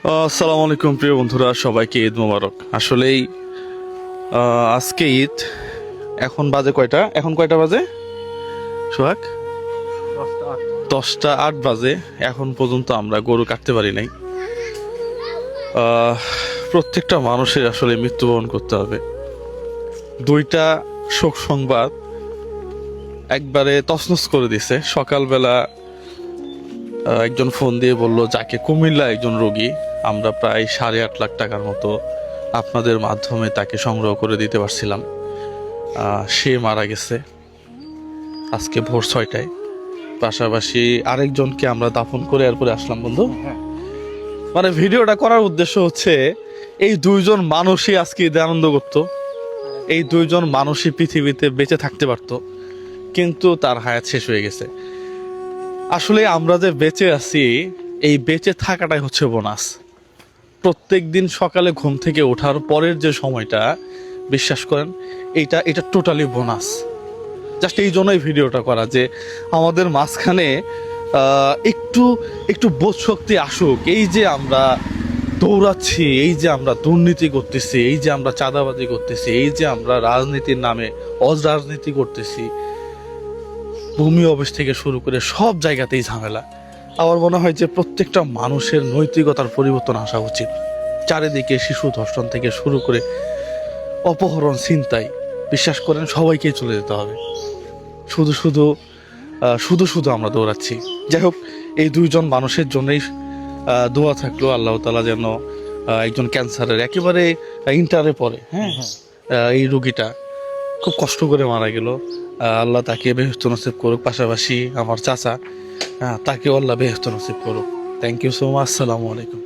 আসসালামু আলাইকুম প্রিয় বন্ধুরা, সবাইকে ঈদ মোবারক। আসলেই আজকে ঈদ। এখন বাজে কয়টা? এখন কয়টা বাজে সোহাগ? 10টা 8 বাজে। এখন পর্যন্ত আমরা গরু কাটতে পারি নাই। প্রত্যেকটা মানুষের আসলে মৃত্যুবরণ করতে হবে। দুইটা শোক সংবাদ একবারে তছনছ করে দিছে। সকালবেলা একজন ফোন দিয়ে বলল, যাকে কুমিল্লা একজন রোগী, আমরা প্রায় 8.5 লাখ টাকার মতো আপনাদের মাধ্যমে তাকে সংগ্রহ করে দিতে পারছিলাম, সে মারা গেছে আজকে ভোর 6টায়। পাশাপাশি আরেকজনকে আমরা দাফন করে এরপরে আসলাম বন্ধু। মানে ভিডিওটা করার উদ্দেশ্য হচ্ছে, এই দুইজন মানুষই আজকে ঈদে আনন্দ করতো, এই দুইজন মানুষই পৃথিবীতে বেঁচে থাকতে পারতো, কিন্তু তার হায়াত শেষ হয়ে গেছে। আসলে আমরা যে বেঁচে আছি, এই বেঁচে থাকাটাই হচ্ছে বোনাস। প্রত্যেক দিন সকালে ঘুম থেকে ওঠার পরের যে সময়টা, বিশ্বাস করেন, এটা টোটালি বোনাস। জাস্ট এই জন্যই ভিডিওটা করা, যে আমাদের মাঝখানে একটু একটু বোধ শক্তি আসুক। এই যে আমরা দৌড়াচ্ছি, এই যে আমরা দুর্নীতি করতেছি, এই যে আমরা চাঁদাবাজি করতেছি, এই যে আমরা রাজনীতির নামে অরাজনীতি করতেছি, ভূমি অফিস থেকে শুরু করে সব জায়গাতেই ঝামেলা। আমার মনে হয় যে প্রত্যেকটা মানুষের নৈতিকতার পরিবর্তন আসা উচিত। চারিদিকে শিশু ধর্ষণ থেকে শুরু করে অপহরণ, ছিনতাই, বিশ্বাস করেন সবাইকেই চলে যেতে হবে। শুধু শুধু শুধু শুধু আমরা দৌড়াচ্ছি। যাই হোক, এই দুইজন মানুষের জন্যই দোয়া থাকলো, আল্লাহ তাআলা যেন একজন ক্যান্সারের একেবারে ইন্টারে পড়ে, হ্যাঁ, এই রুগীটা খুব কষ্ট করে মারা গেল, আল্লাহ তাকে বেহেশত নসিব করুক। পাশাপাশি আমার চাচা, তাকেও আল্লাহ বেহেশত নসিব করুক। Thank you so much. আসসালামু আলাইকুম।